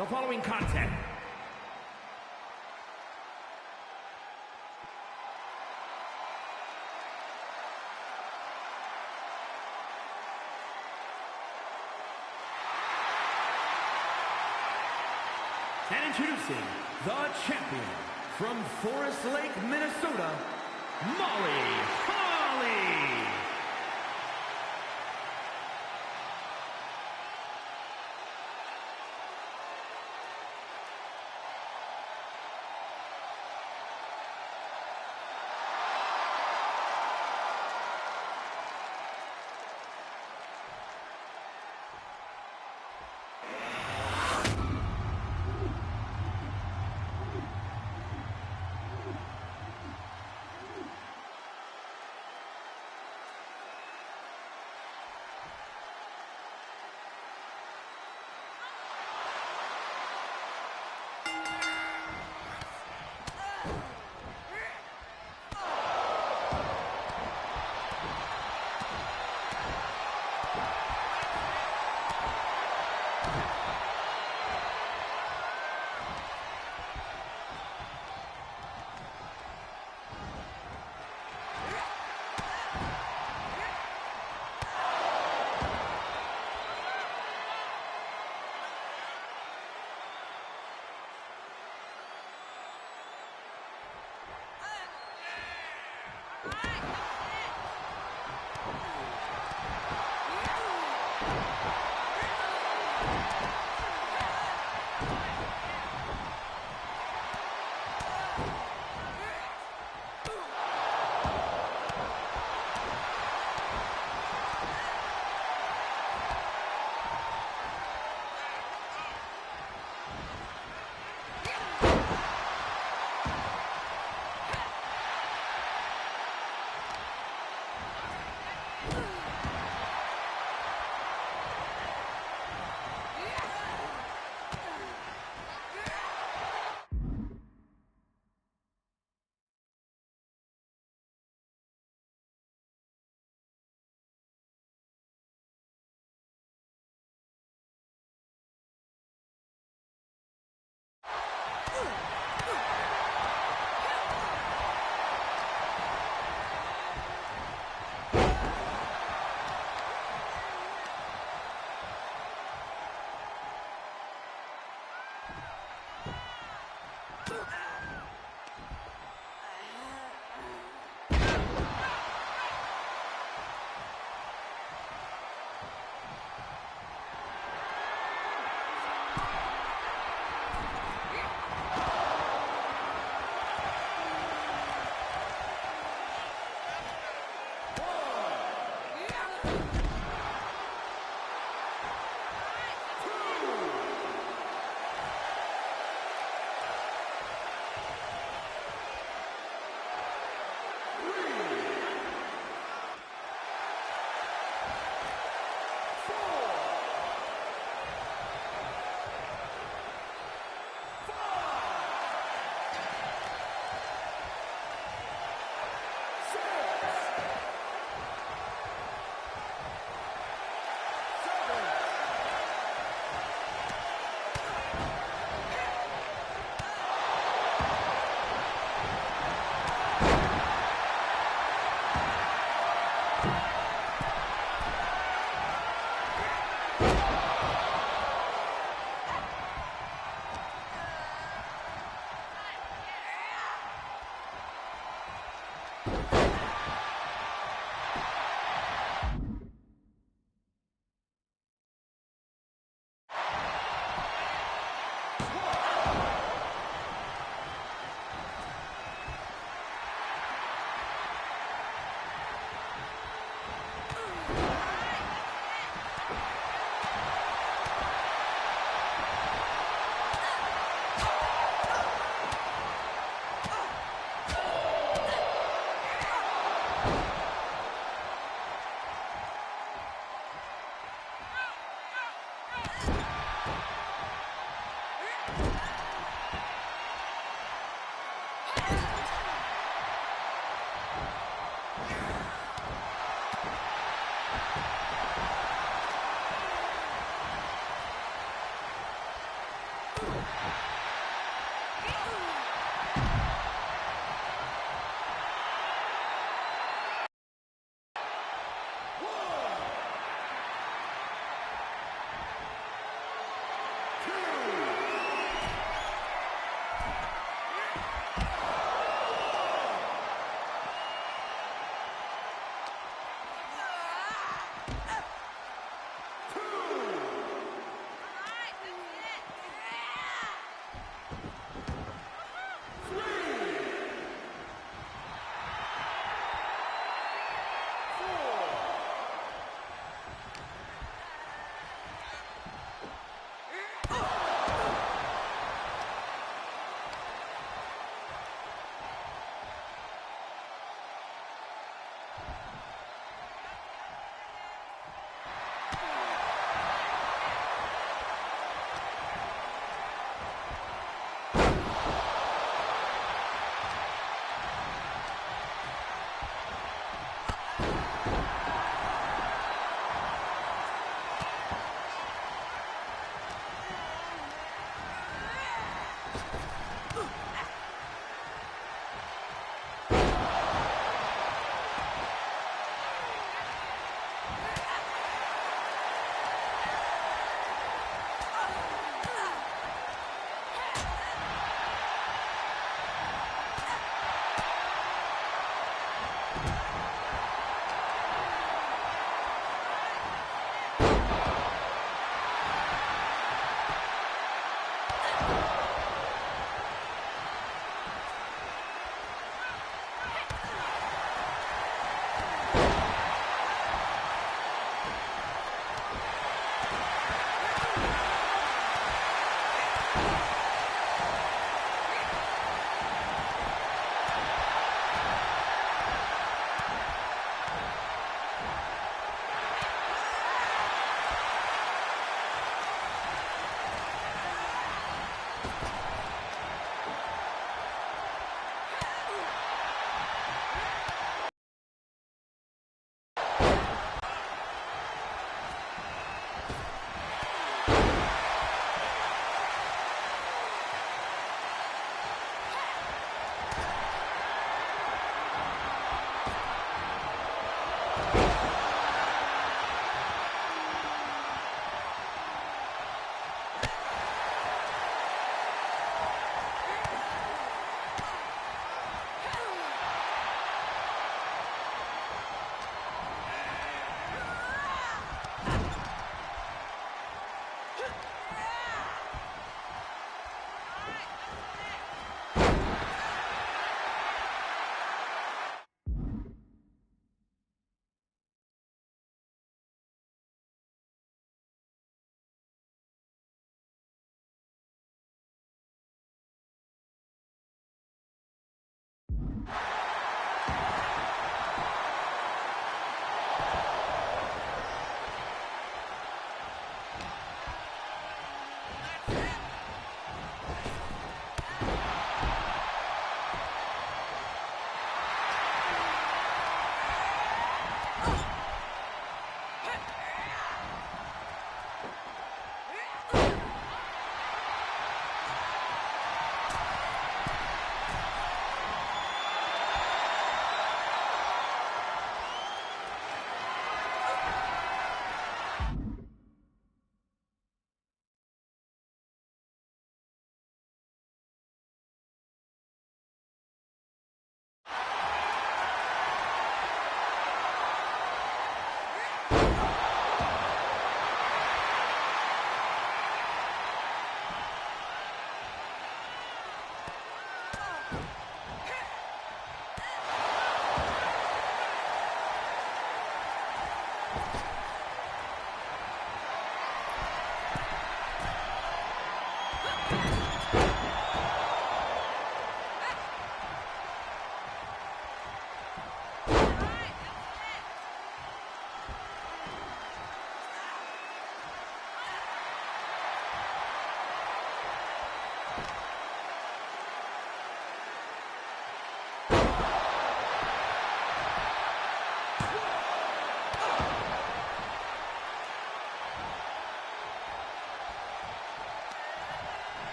The following contest and introducing the champion from Forest Lake, Minnesota, Molly Holly.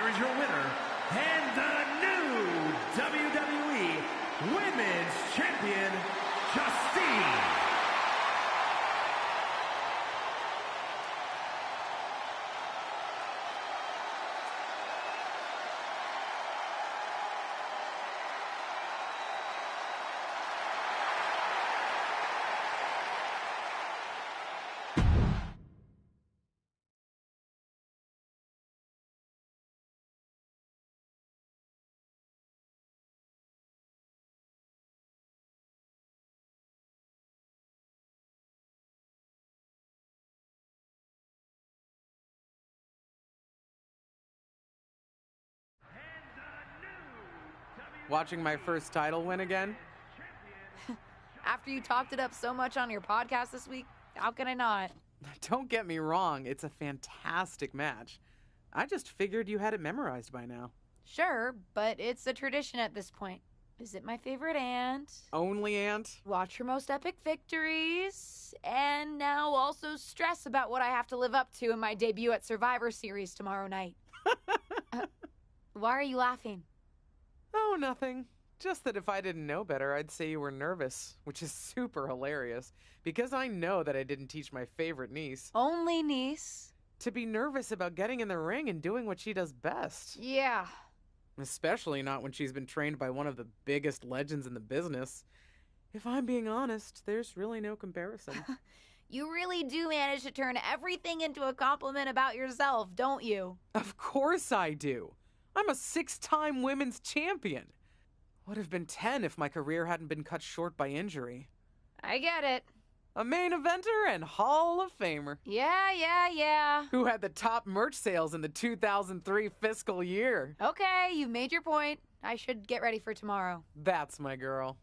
is your winner, and the new WWE Women's Champion, Justine. Watching my first title win again? After you talked it up so much on your podcast this week, how can I not? Don't get me wrong, it's a fantastic match. I just figured you had it memorized by now. Sure, but it's a tradition at this point. Visit my favorite aunt. Only aunt? Watch her most epic victories. And now also stress about what I have to live up to in my debut at Survivor Series tomorrow night. Why are you laughing? Oh, nothing. Just that if I didn't know better, I'd say you were nervous, which is super hilarious, because I know that I didn't teach my favorite niece. Only niece? To be nervous about getting in the ring and doing what she does best. Yeah. Especially not when she's been trained by one of the biggest legends in the business. If I'm being honest, there's really no comparison. You really do manage to turn everything into a compliment about yourself, don't you? Of course I do. I'm a 6-time women's champion. Would have been 10 if my career hadn't been cut short by injury. I get it. A main eventer and Hall of Famer. Yeah. Who had the top merch sales in the 2003 fiscal year. Okay, you've made your point. I should get ready for tomorrow. That's my girl.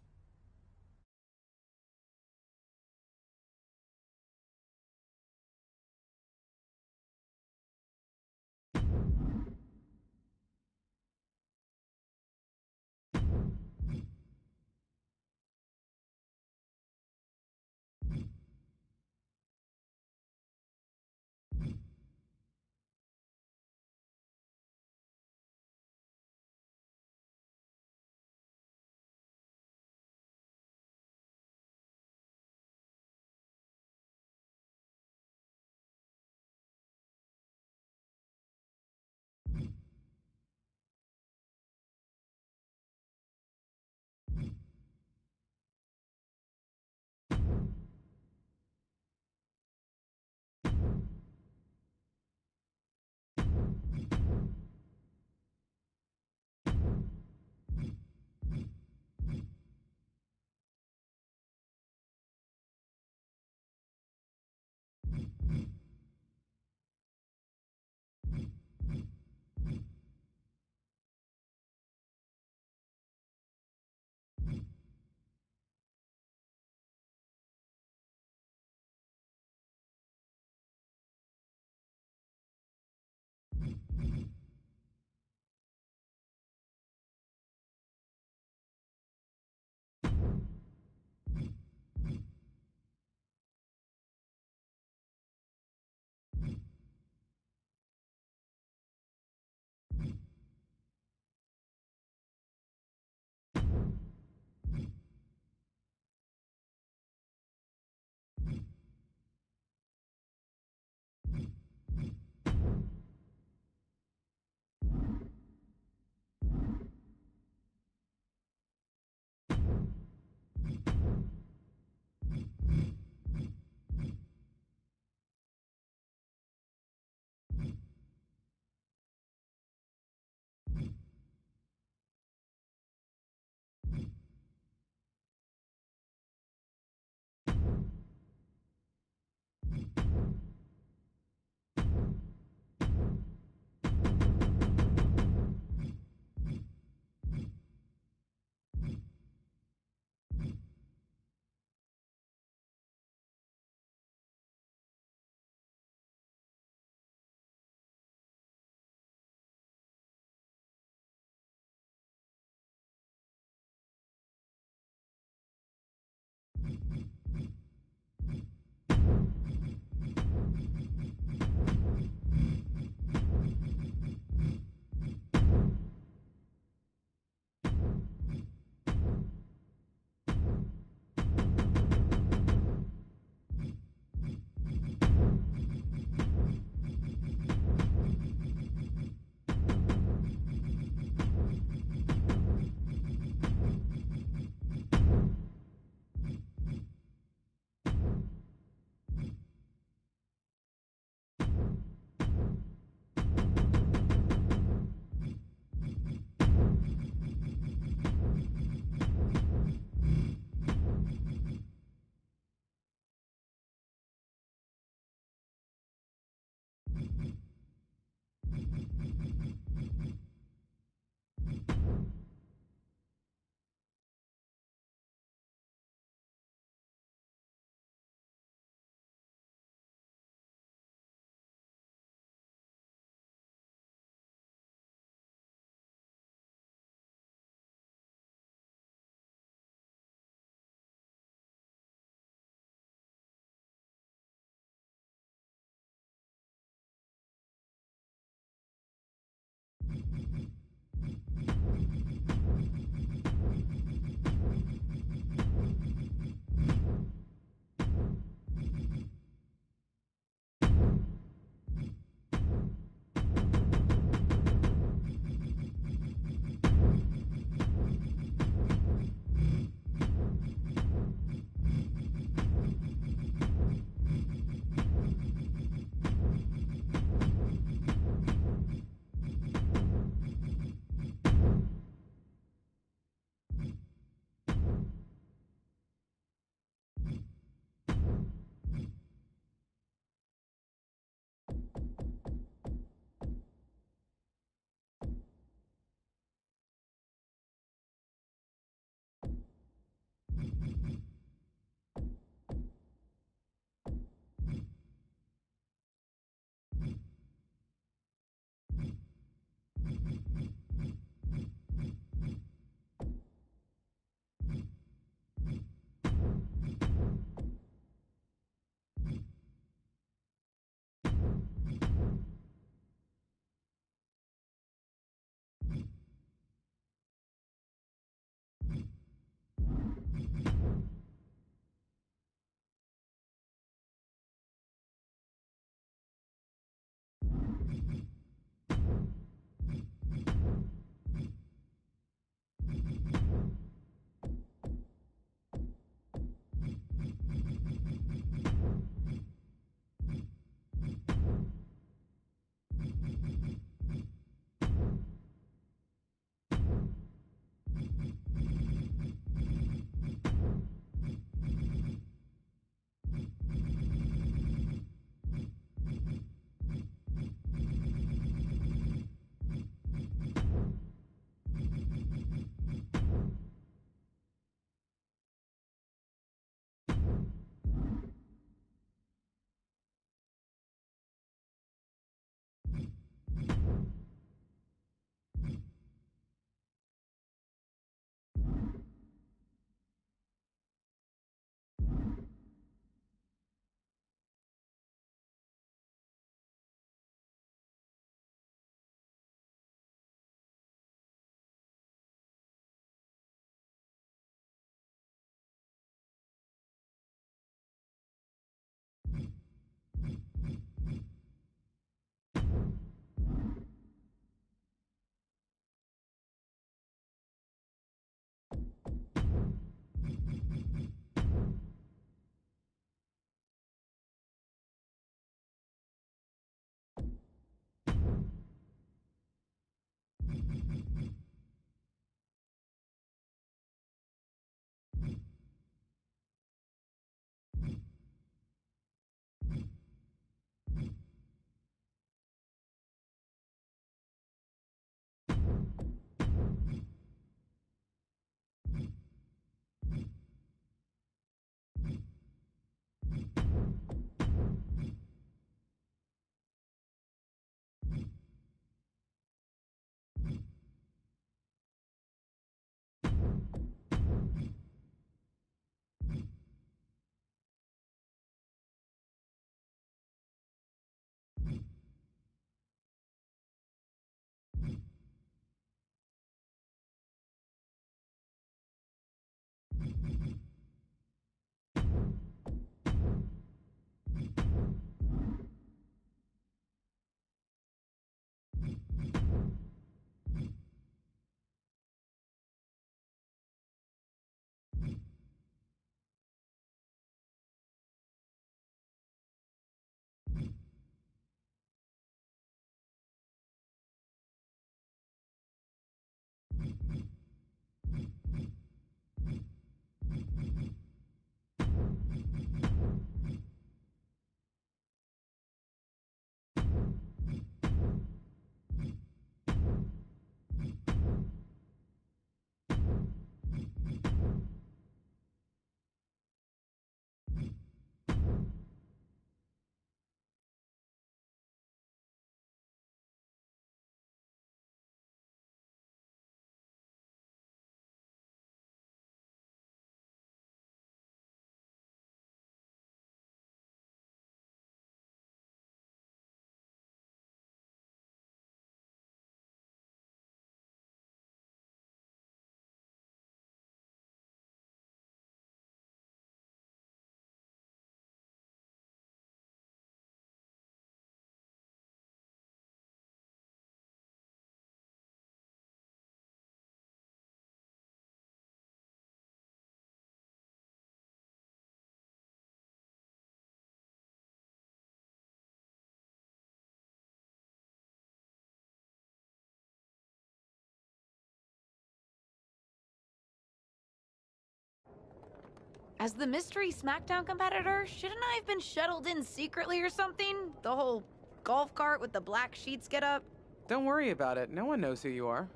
As the mystery SmackDown competitor, shouldn't I have been shuttled in secretly or something? The whole golf cart with the black sheets get up? Don't worry about it. No one knows who you are.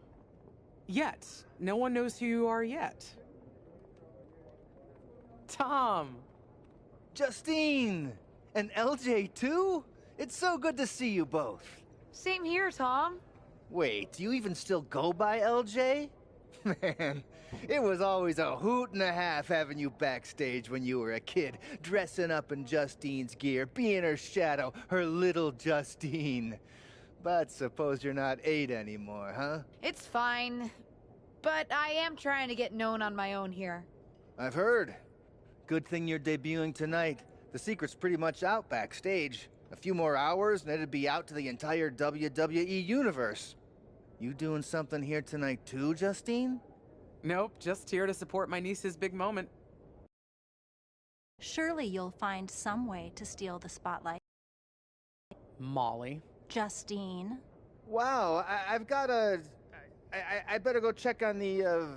Yet. No one knows who you are yet. Tom! Justine! And LJ too? It's so good to see you both. Same here, Tom. Wait, do you even still go by LJ? Man, it was always a hoot and a half having you backstage when you were a kid, dressing up in Justine's gear, being her shadow, her little Justine. But suppose you're not 8 anymore, huh? It's fine. But I am trying to get known on my own here. I've heard. Good thing you're debuting tonight. The secret's pretty much out backstage. A few more hours and it'd be out to the entire WWE universe. You doing something here tonight too, Justine? Nope, just here to support my niece's big moment. Surely you'll find some way to steal the spotlight. Molly. Justine. Wow, I've got a... I better go check on the,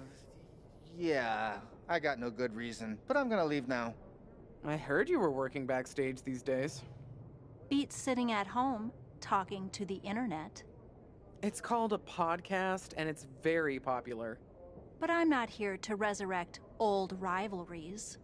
Yeah, I got no good reason, but I'm gonna leave now. I heard you were working backstage these days. Beats sitting at home, talking to the internet. It's called a podcast, and it's very popular. But I'm not here to resurrect old rivalries.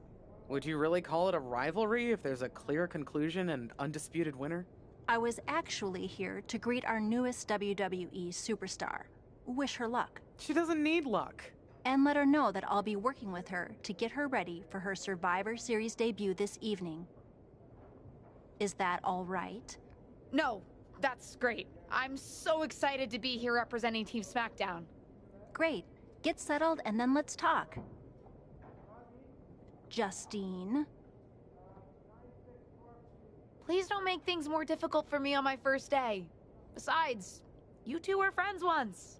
Would you really call it a rivalry if there's a clear conclusion and undisputed winner? I was actually here to greet our newest WWE superstar. Wish her luck. She doesn't need luck. And let her know that I'll be working with her to get her ready for her Survivor Series debut this evening. Is that all right? No, that's great. I'm so excited to be here representing Team SmackDown. Great. Get settled and then let's talk. Justine. Please don't make things more difficult for me on my first day. Besides, you two were friends once.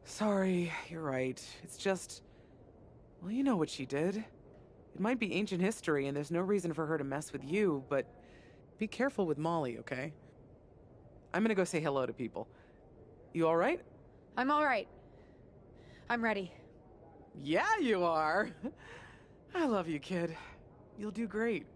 Sorry, you're right. It's just... Well, you know what she did. It might be ancient history and there's no reason for her to mess with you, but be careful with Molly, okay? I'm gonna go say hello to people. You alright? I'm all right. I'm ready. Yeah, you are. I love you, kid. You'll do great.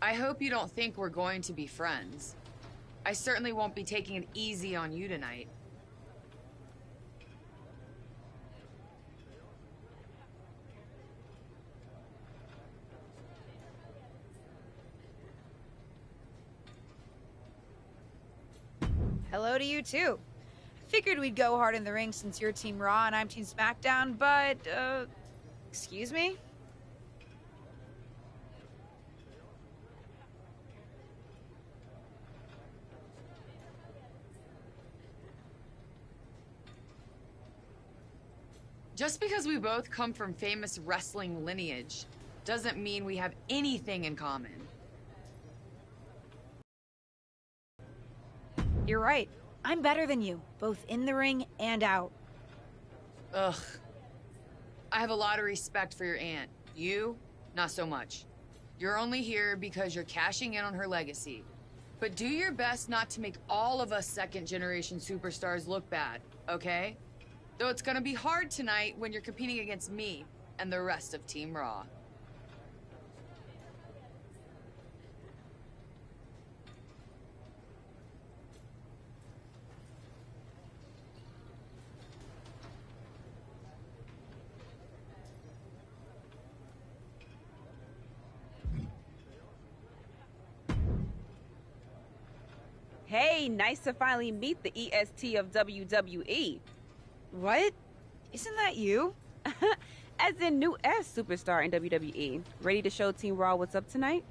I hope you don't think we're going to be friends. I certainly won't be taking it easy on you tonight. Hello to you, too. Figured we'd go hard in the ring since you're Team Raw and I'm Team SmackDown, but, excuse me? Just because we both come from famous wrestling lineage doesn't mean we have anything in common. You're right. I'm better than you, both in the ring and out. Ugh. I have a lot of respect for your aunt. You, not so much. You're only here because you're cashing in on her legacy. But do your best not to make all of us second-generation superstars look bad, okay? Though it's gonna be hard tonight when you're competing against me and the rest of Team Raw. Hey, nice to finally meet the EST of WWE. What? Isn't that you? As in new S superstar in WWE. Ready to show Team Raw what's up tonight?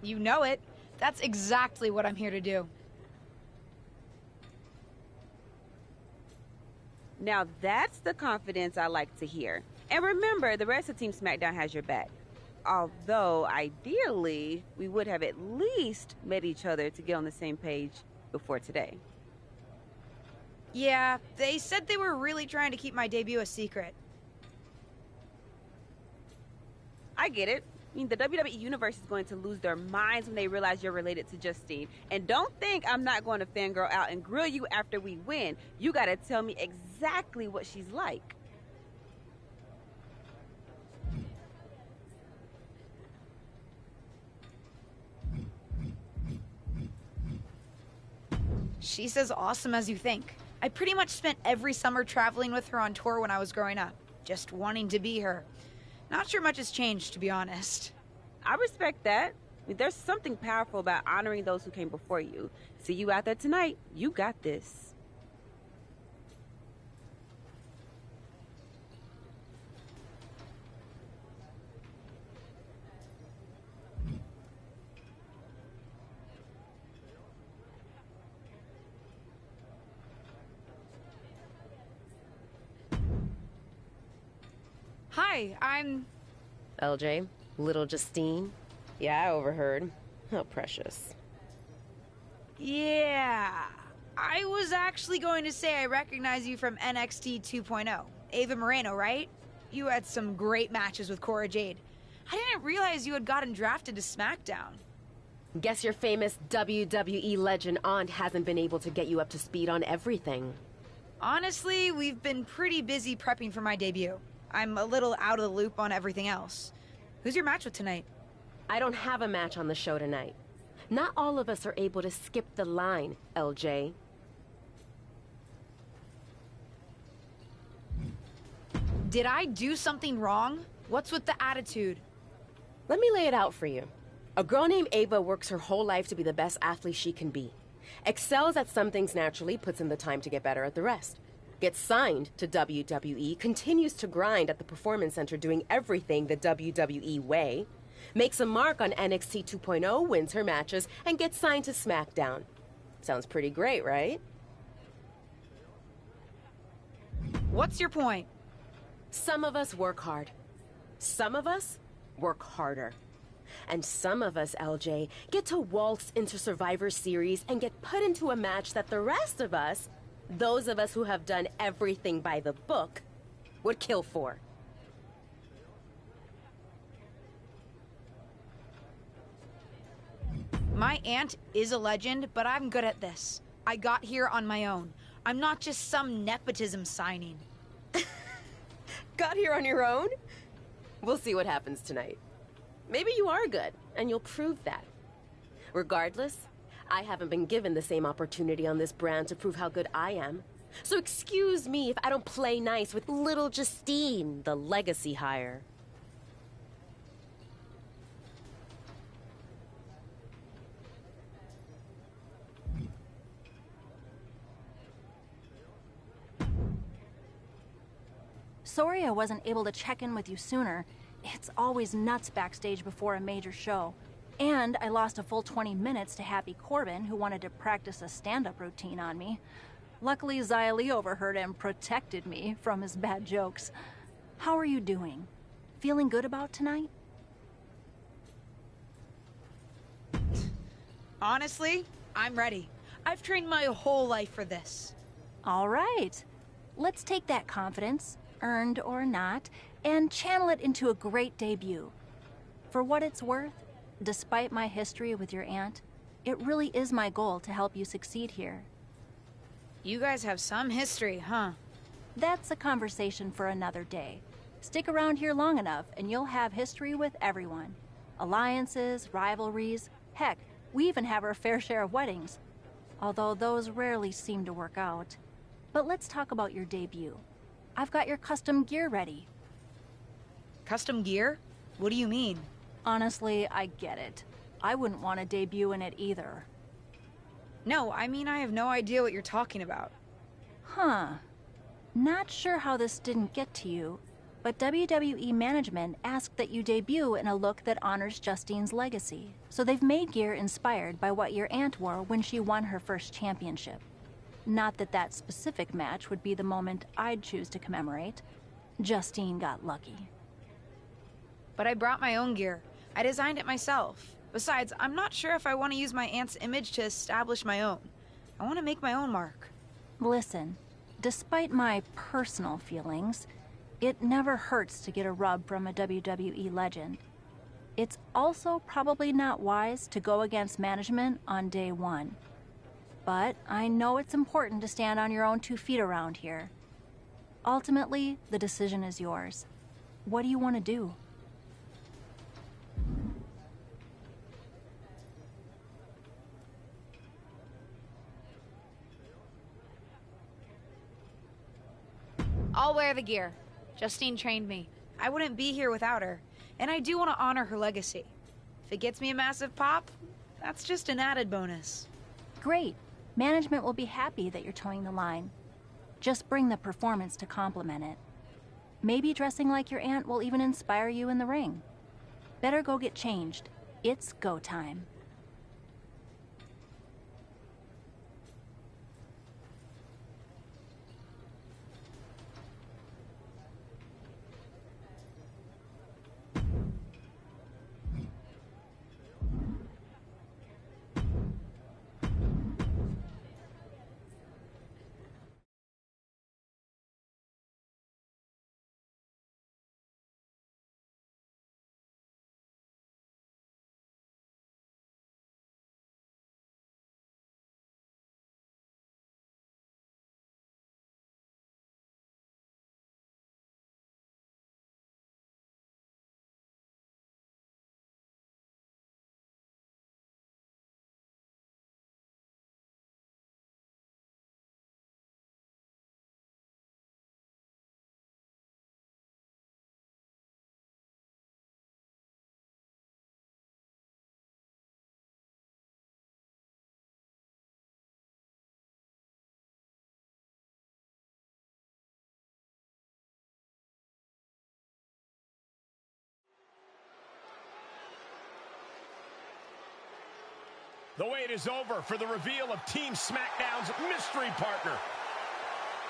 You know it. That's exactly what I'm here to do. Now that's the confidence I like to hear. And remember, the rest of Team SmackDown has your back. Although, ideally, we would have at least met each other to get on the same page before today. Yeah, they said they were really trying to keep my debut a secret. I get it. I mean, the WWE Universe is going to lose their minds when they realize you're related to Justine. And don't think I'm not going to fangirl out and grill you after we win. You gotta tell me exactly what she's like. She's as awesome as you think. I pretty much spent every summer traveling with her on tour when I was growing up, just wanting to be her. Not sure much has changed, to be honest. I respect that. I mean, there's something powerful about honoring those who came before you. See you out there tonight. You got this. Hi, I'm... LJ, little Justine. Yeah, I overheard. How precious. Yeah. I was actually going to say I recognize you from NXT 2.0. Ava Moreno, right? You had some great matches with Cora Jade. I didn't realize you had gotten drafted to SmackDown. Guess your famous WWE legend aunt hasn't been able to get you up to speed on everything. Honestly, we've been pretty busy prepping for my debut. I'm a little out of the loop on everything else. Who's your match with tonight? I don't have a match on the show tonight. Not all of us are able to skip the line, LJ. Did I do something wrong? What's with the attitude? Let me lay it out for you. A girl named Ava works her whole life to be the best athlete she can be. Excels at some things naturally, puts in the time to get better at the rest. Gets signed to WWE, continues to grind at the Performance Center doing everything the WWE way, makes a mark on NXT 2.0, wins her matches, and gets signed to SmackDown. Sounds pretty great, right? What's your point? Some of us work hard. Some of us work harder. And some of us, LJ, get to waltz into Survivor Series and get put into a match that the rest of us, those of us who have done everything by the book, would kill for. My aunt is a legend, but I'm good at this. I got here on my own. I'm not just some nepotism signing. got here on your own? We'll see what happens tonight. Maybe you are good, and you'll prove that. Regardless, I haven't been given the same opportunity on this brand to prove how good I am. So excuse me if I don't play nice with little Justine, the legacy hire. Sorry I wasn't able to check in with you sooner. It's always nuts backstage before a major show. And I lost a full 20 minutes to Happy Corbin, who wanted to practice a stand-up routine on me. Luckily, Xia Li overheard and protected me from his bad jokes. How are you doing? Feeling good about tonight? Honestly, I'm ready. I've trained my whole life for this. All right. Let's take that confidence, earned or not, and channel it into a great debut. For what it's worth, despite my history with your aunt, it really is my goal to help you succeed here. You guys have some history, huh? That's a conversation for another day. Stick around here long enough and you'll have history with everyone. Alliances, rivalries, heck, we even have our fair share of weddings. Although those rarely seem to work out. But let's talk about your debut. I've got your custom gear ready. Custom gear? What do you mean? Honestly, I get it. I wouldn't want to debut in it either. No, I mean I have no idea what you're talking about. Huh. Not sure how this didn't get to you, but WWE management asked that you debut in a look that honors Justine's legacy. So they've made gear inspired by what your aunt wore when she won her first championship. Not that that specific match would be the moment I'd choose to commemorate. Justine got lucky. But I brought my own gear. I designed it myself. Besides, I'm not sure if I want to use my aunt's image to establish my own. I want to make my own mark. Listen, despite my personal feelings, it never hurts to get a rub from a WWE legend. It's also probably not wise to go against management on day one. But I know it's important to stand on your own 2 feet around here. Ultimately, the decision is yours. What do you want to do? I'll wear the gear. Justine trained me. I wouldn't be here without her. And I do want to honor her legacy. If it gets me a massive pop, that's just an added bonus. Great. Management will be happy that you're towing the line. Just bring the performance to complement it. Maybe dressing like your aunt will even inspire you in the ring. Better go get changed. It's go time. The wait is over for the reveal of Team SmackDown's mystery partner.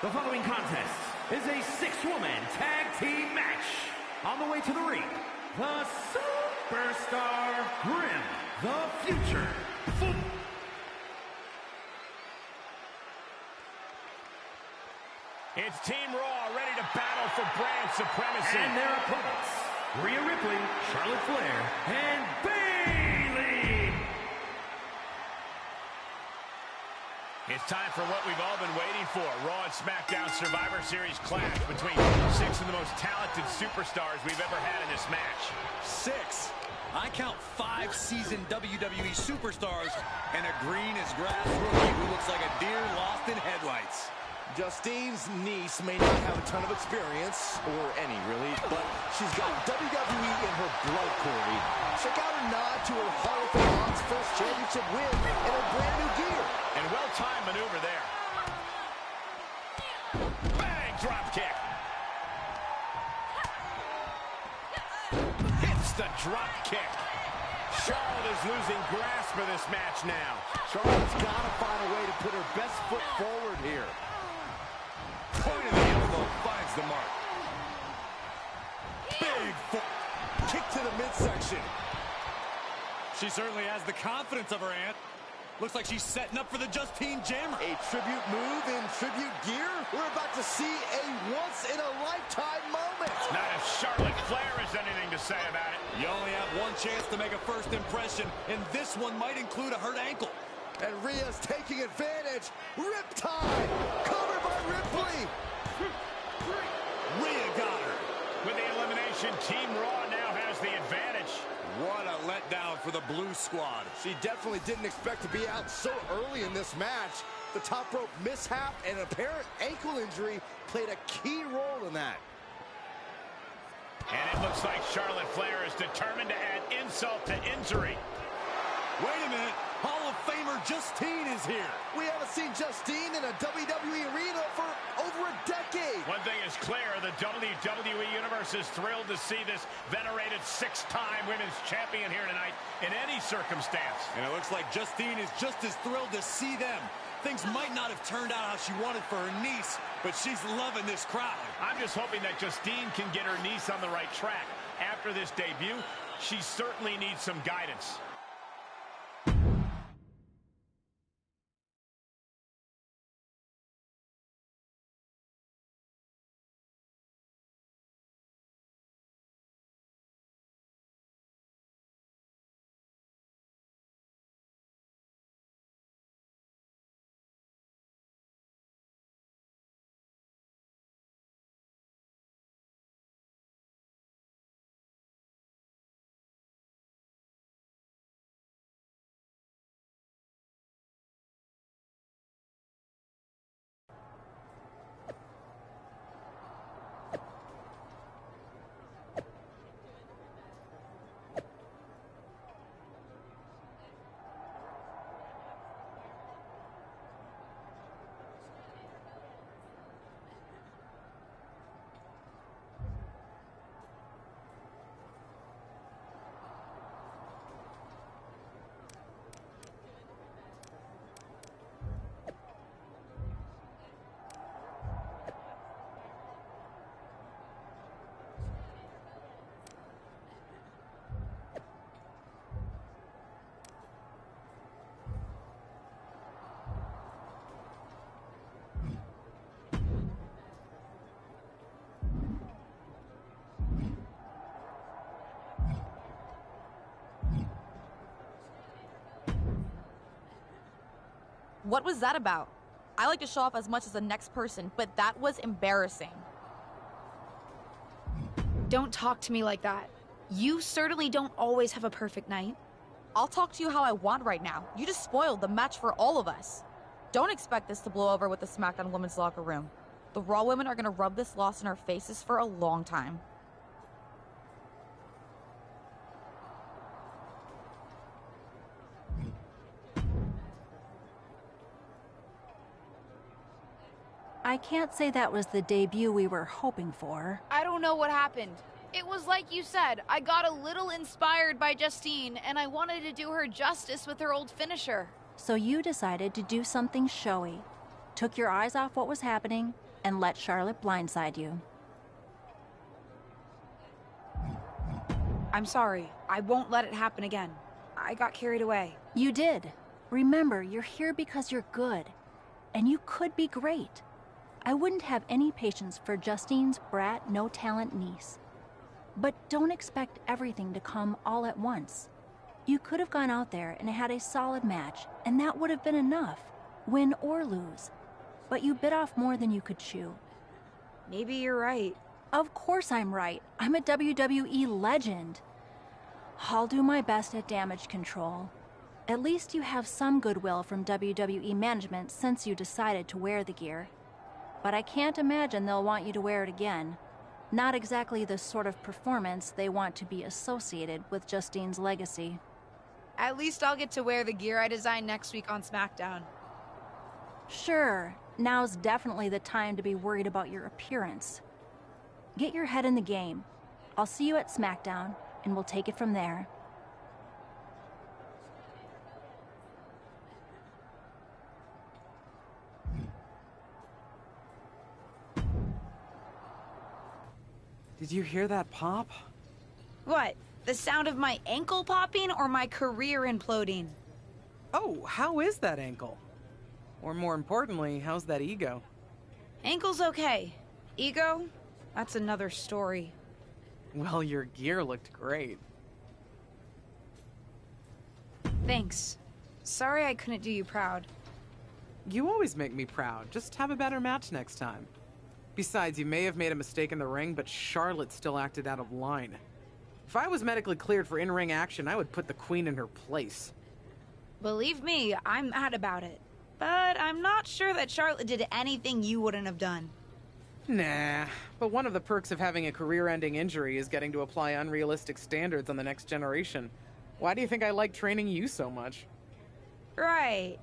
The following contest is a 6-woman tag team match. On the way to the ring, the Superstar Grim, the Future. It's Team Raw ready to battle for brand supremacy. And their opponents, Rhea Ripley, Charlotte Flair, and Bayley. It's time for what we've all been waiting for. Raw and SmackDown Survivor Series clash between 6 of the most talented superstars we've ever had in this match. 6. I count 5 seasoned WWE superstars and a green-as-grass rookie who looks like a deer lost in headlights. Justine's niece may not have a ton of experience, or any really, but she's got WWE in her blood, Corey. Check out her nod to her Hall of Fame's first championship win in her brand new gear. And well-timed maneuver there. Bang! Drop kick. Hits the drop kick. Charlotte is losing grasp of this match now. Charlotte's got to find a way to put her best foot forward here. Point of the elbow finds the mark. Big foot. Kick to the midsection. She certainly has the confidence of her aunt. Looks like she's setting up for the Justine Jammer. A tribute move in tribute gear. We're about to see a once-in-a-lifetime moment. Not if Charlotte Flair has anything to say about it. You only have one chance to make a first impression, and this one might include a hurt ankle. And Rhea's taking advantage. Riptide. Covered by Ripley. Rhea got her. With the elimination, Team Raw now has the advantage. What a letdown for the Blue Squad. She definitely didn't expect to be out so early in this match. The top rope mishap and an apparent ankle injury played a key role in that. And it looks like Charlotte Flair is determined to add insult to injury. Wait a minute. Hall of Famer Justine is here. We haven't seen Justine in a WWE arena for over a decade. One thing is clear, the WWE Universe is thrilled to see this venerated 6-time women's champion here tonight in any circumstance. And it looks like Justine is just as thrilled to see them. Things might not have turned out how she wanted for her niece, but she's loving this crowd. I'm just hoping that Justine can get her niece on the right track. After this debut, she certainly needs some guidance. What was that about? I like to show off as much as the next person, but that was embarrassing. Don't talk to me like that. You certainly don't always have a perfect night. I'll talk to you how I want right now. You just spoiled the match for all of us. Don't expect this to blow over with the SmackDown women's locker room. The Raw women are gonna rub this loss in our faces for a long time. I can't say that was the debut we were hoping for. I don't know what happened. It was like you said, I got a little inspired by Justine, and I wanted to do her justice with her old finisher. So you decided to do something showy, took your eyes off what was happening, and let Charlotte blindside you. I'm sorry. I won't let it happen again. I got carried away. You did. Remember, you're here because you're good, and you could be great. I wouldn't have any patience for Justine's brat, no-talent niece. But don't expect everything to come all at once. You could have gone out there and had a solid match, and that would have been enough. win or lose. But you bit off more than you could chew. Maybe you're right. Of course I'm right. I'm a WWE legend. I'll do my best at damage control. At least you have some goodwill from WWE management since you decided to wear the gear. But I can't imagine they'll want you to wear it again. Not exactly the sort of performance they want to be associated with Justine's legacy. At least I'll get to wear the gear I designed next week on SmackDown. Sure, now's definitely the time to be worried about your appearance. Get your head in the game. I'll see you at SmackDown, and we'll take it from there. Did you hear that pop? What? The sound of my ankle popping or my career imploding? Oh, how is that ankle? Or more importantly, how's that ego? Ankle's okay. Ego? That's another story. Well, your gear looked great. Thanks. Sorry I couldn't do you proud. You always make me proud. Just have a better match next time. Besides, you may have made a mistake in the ring, but Charlotte still acted out of line. If I was medically cleared for in-ring action, I would put the Queen in her place. Believe me, I'm mad about it. But I'm not sure that Charlotte did anything you wouldn't have done. Nah, but one of the perks of having a career-ending injury is getting to apply unrealistic standards on the next generation. Why do you think I like training you so much? Right.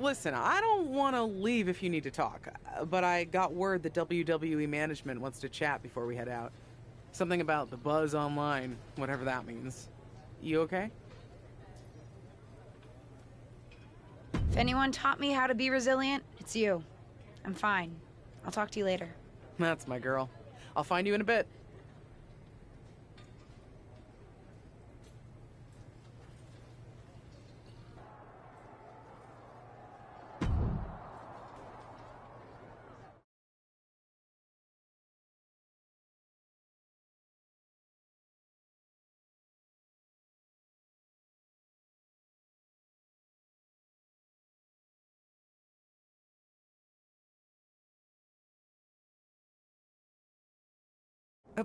Listen, I don't want to leave if you need to talk, but I got word that WWE management wants to chat before we head out. Something about the buzz online, whatever that means. You okay? If anyone taught me how to be resilient, it's you. I'm fine. I'll talk to you later. That's my girl. I'll find you in a bit.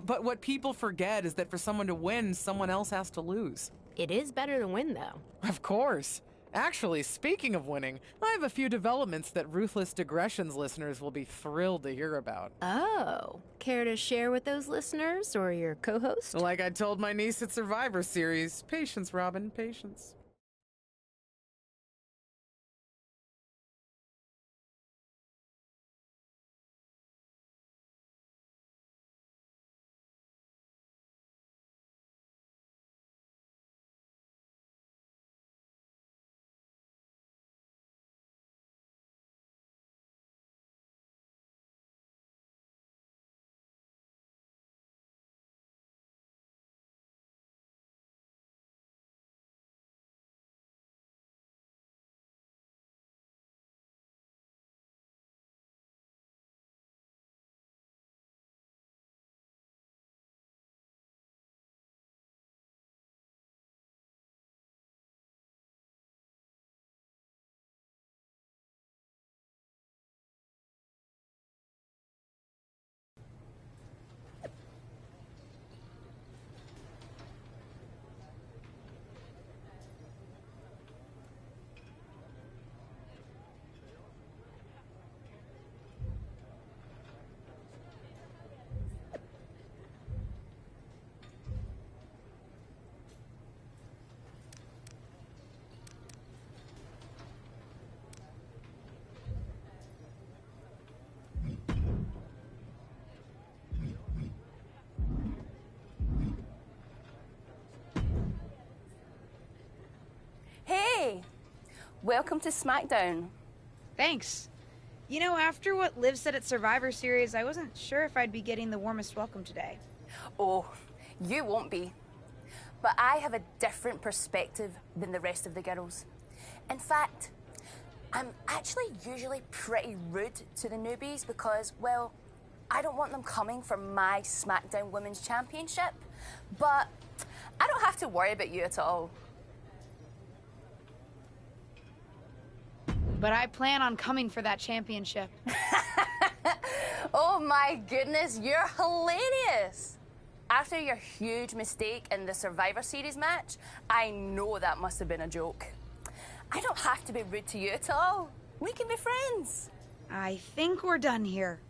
But what people forget is that for someone to win, someone else has to lose. It is better to win, though. Of course. Actually, speaking of winning, I have a few developments that Ruthless Digressions listeners will be thrilled to hear about. Oh, care to share with those listeners or your co-host? Like I told my niece at Survivor Series, patience, Robin, patience. Hey, welcome to SmackDown. Thanks. You know, after what Liv said at Survivor Series, I wasn't sure if I'd be getting the warmest welcome today. Oh, you won't be. But I have a different perspective than the rest of the girls. In fact, I'm actually usually pretty rude to the newbies because, well, I don't want them coming for my SmackDown Women's Championship. But I don't have to worry about you at all. But I plan on coming for that championship. Oh my goodness, you're hilarious. After your huge mistake in the Survivor Series match, I know that must have been a joke. I don't have to be rude to you at all. We can be friends. I think we're done here.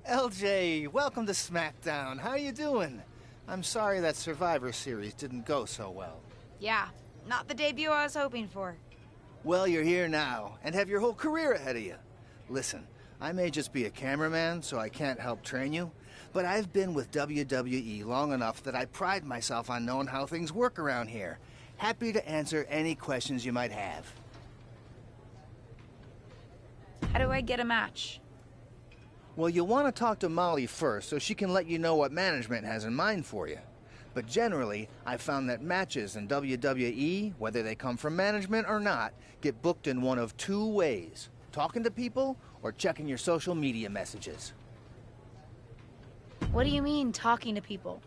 LJ, welcome to SmackDown. How you doing? I'm sorry that Survivor Series didn't go so well. Yeah, not the debut I was hoping for. Well, you're here now, and have your whole career ahead of you. Listen, I may just be a cameraman, so I can't help train you, but I've been with WWE long enough that I pride myself on knowing how things work around here. Happy to answer any questions you might have. How do I get a match? Well, you'll want to talk to Molly first so she can let you know what management has in mind for you. But generally, I've found that matches in WWE, whether they come from management or not, get booked in one of two ways: talking to people or checking your social media messages. What do you mean, talking to people?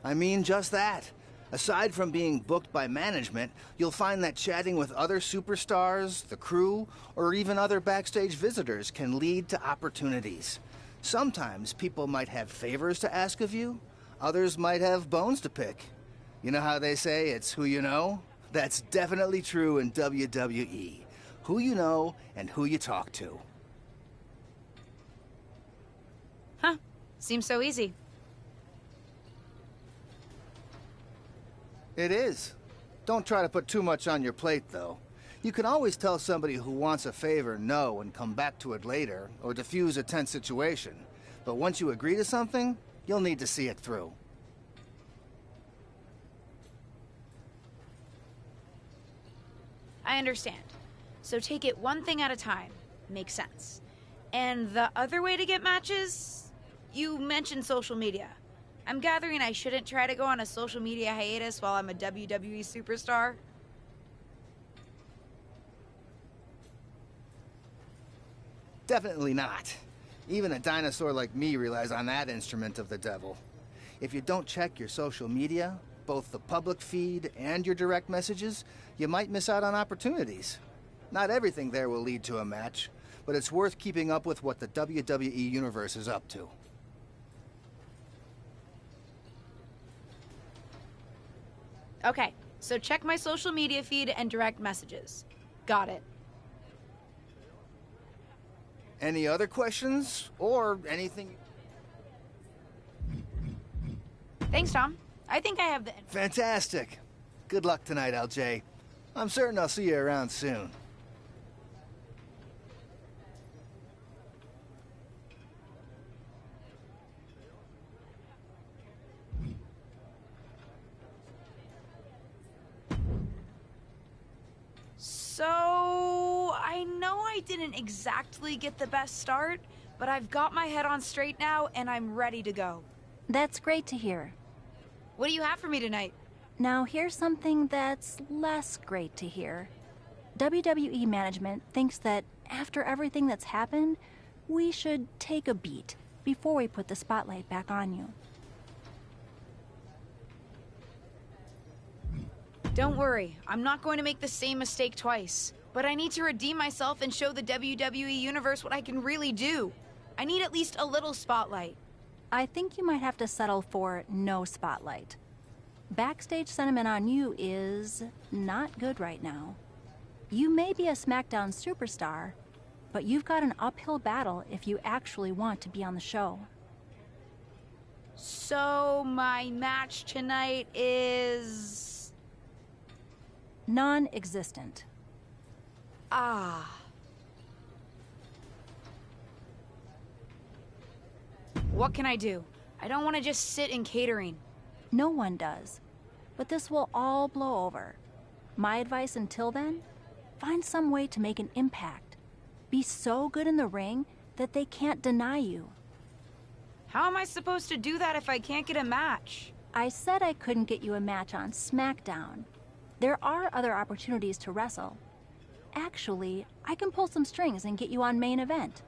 I mean just that. Aside from being booked by management, you'll find that chatting with other superstars, the crew, or even other backstage visitors can lead to opportunities. Sometimes people might have favors to ask of you, others might have bones to pick. You know how they say it's who you know? That's definitely true in WWE. Who you know and who you talk to. Huh. Seems so easy. It is. Don't try to put too much on your plate, though. You can always tell somebody who wants a favor no and come back to it later, or diffuse a tense situation. But once you agree to something, you'll need to see it through. I understand. So take it one thing at a time. Makes sense. And the other way to get matches? You mentioned social media. I'm gathering I shouldn't try to go on a social media hiatus while I'm a WWE superstar. Definitely not. Even a dinosaur like me relies on that instrument of the devil. If you don't check your social media, both the public feed and your direct messages, you might miss out on opportunities. Not everything there will lead to a match, but it's worth keeping up with what the WWE Universe is up to. Okay, so check my social media feed and direct messages. Got it. Any other questions? Or anything? Thanks, Tom. I think I have the... Fantastic. Good luck tonight, LJ. I'm certain I'll see you around soon. So, I know I didn't exactly get the best start, but I've got my head on straight now and I'm ready to go. That's great to hear. What do you have for me tonight? Now here's something that's less great to hear. WWE management thinks that after everything that's happened, we should take a beat before we put the spotlight back on you. Don't worry, I'm not going to make the same mistake twice. But I need to redeem myself and show the WWE Universe what I can really do. I need at least a little spotlight. I think you might have to settle for no spotlight. Backstage sentiment on you is not good right now. You may be a SmackDown superstar, but you've got an uphill battle if you actually want to be on the show. So my match tonight is... non-existent. Ah. What can I do? I don't want to just sit in catering. No one does. But this will all blow over. My advice until then? Find some way to make an impact. Be so good in the ring that they can't deny you. How am I supposed to do that if I can't get a match? I said I couldn't get you a match on SmackDown. There are other opportunities to wrestle. Actually, I can pull some strings and get you on main event.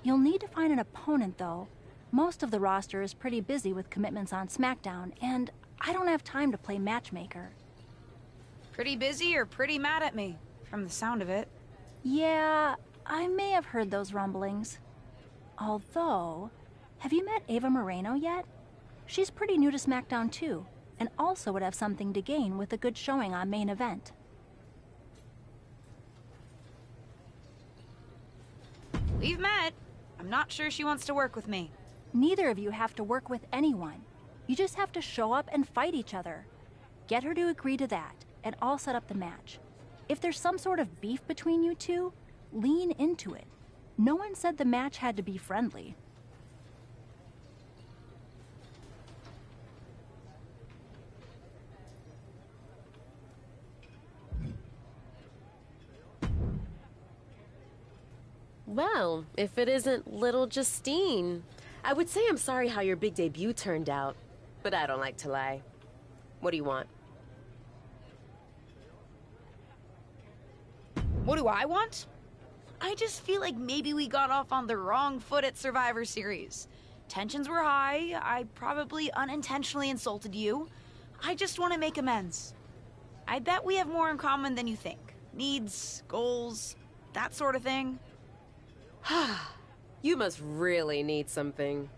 You'll need to find an opponent, though. Most of the roster is pretty busy with commitments on SmackDown, and I don't have time to play matchmaker. Pretty busy or pretty mad at me, from the sound of it. Yeah, I may have heard those rumblings. Although, have you met Ava Moreno yet? She's pretty new to SmackDown too, and also would have something to gain with a good showing on main event. We've met. I'm not sure she wants to work with me. Neither of you have to work with anyone. You just have to show up and fight each other. Get her to agree to that, and I'll set up the match. If there's some sort of beef between you two, lean into it. No one said the match had to be friendly. Well, if it isn't little Justine, I would say I'm sorry how your big debut turned out, but I don't like to lie. What do you want? What do I want? I just feel like maybe we got off on the wrong foot at Survivor Series. Tensions were high. I probably unintentionally insulted you. I just want to make amends. I bet we have more in common than you think. Needs, goals, that sort of thing. You must really need something.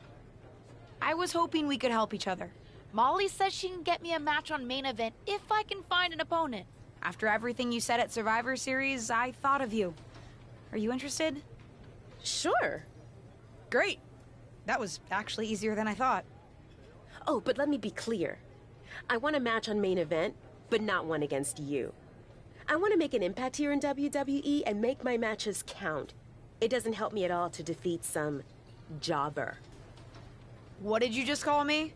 I was hoping we could help each other. Molly says she can get me a match on main event if I can find an opponent. After everything you said at Survivor Series, I thought of you. Are you interested? Sure. Great. That was actually easier than I thought. Oh, but let me be clear. I want a match on main event, but not one against you. I want to make an impact here in WWE and make my matches count. It doesn't help me at all to defeat some jobber. What did you just call me?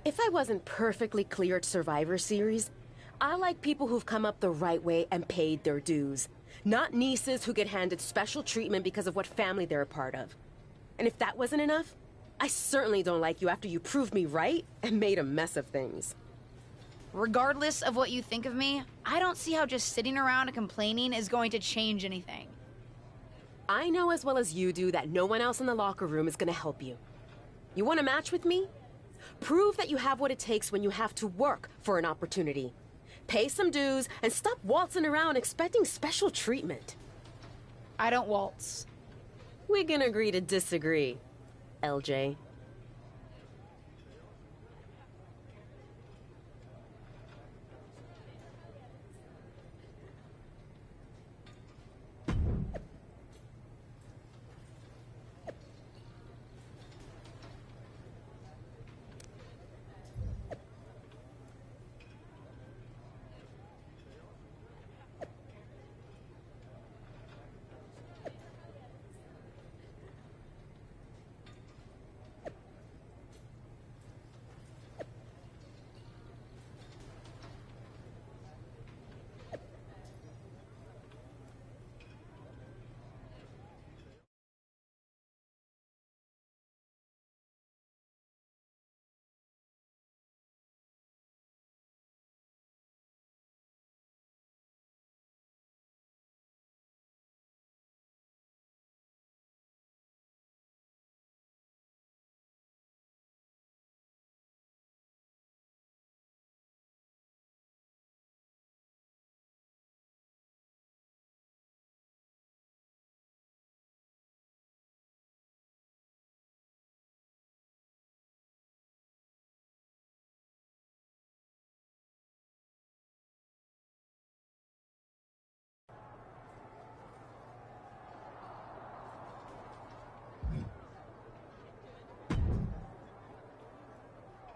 If I wasn't perfectly clear at Survivor Series, I like people who've come up the right way and paid their dues. Not nieces who get handed special treatment because of what family they're a part of. And if that wasn't enough, I certainly don't like you after you proved me right and made a mess of things. Regardless of what you think of me, I don't see how just sitting around and complaining is going to change anything. I know as well as you do that no one else in the locker room is going to help you. You want a match with me? Prove that you have what it takes when you have to work for an opportunity. Pay some dues and stop waltzing around expecting special treatment. I don't waltz. We can agree to disagree, LJ.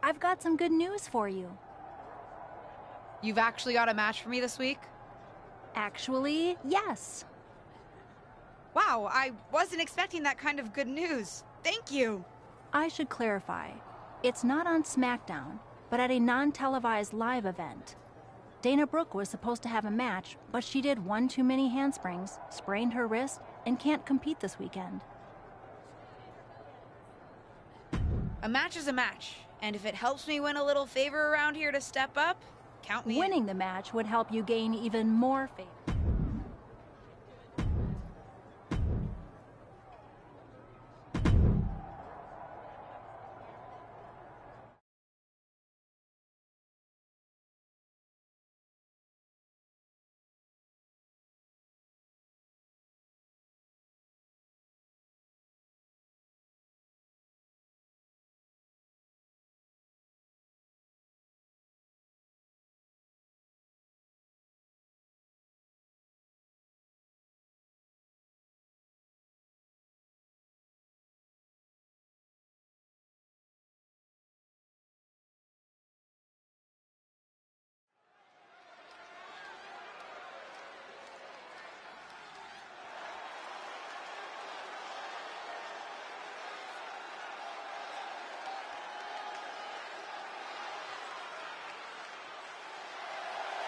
I've got some good news for you. You've actually got a match for me this week? Actually, yes. Wow, I wasn't expecting that kind of good news. Thank you. I should clarify. It's not on SmackDown, but at a non-televised live event. Dana Brooke was supposed to have a match, but she did one too many handsprings, sprained her wrist, and can't compete this weekend. A match is a match, and if it helps me win a little favor around here to step up, count me Winning the match would help you gain even more favor.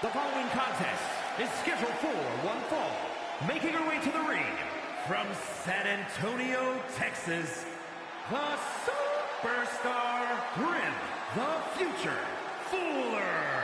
The following contest is scheduled for one fall. Making her way to the ring from San Antonio, Texas, the Superstar Grim, the Future Fooler.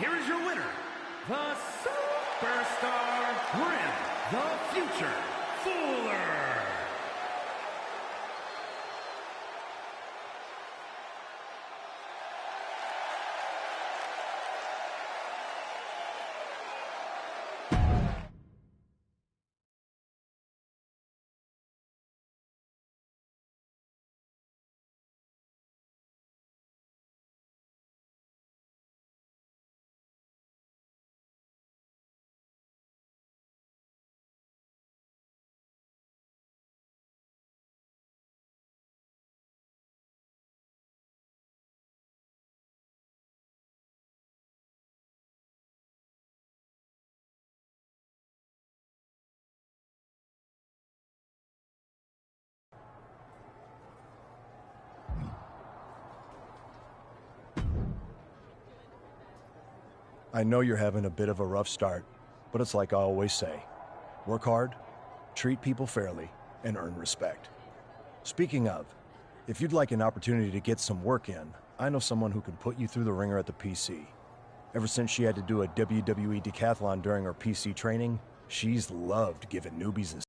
here is your winner, the Superstar Grim, the Future Fooler. I know you're having a bit of a rough start, but it's like I always say, work hard, treat people fairly, and earn respect. Speaking of, if you'd like an opportunity to get some work in, I know someone who can put you through the ringer at the PC. Ever since she had to do a WWE decathlon during her PC training, she's loved giving newbies a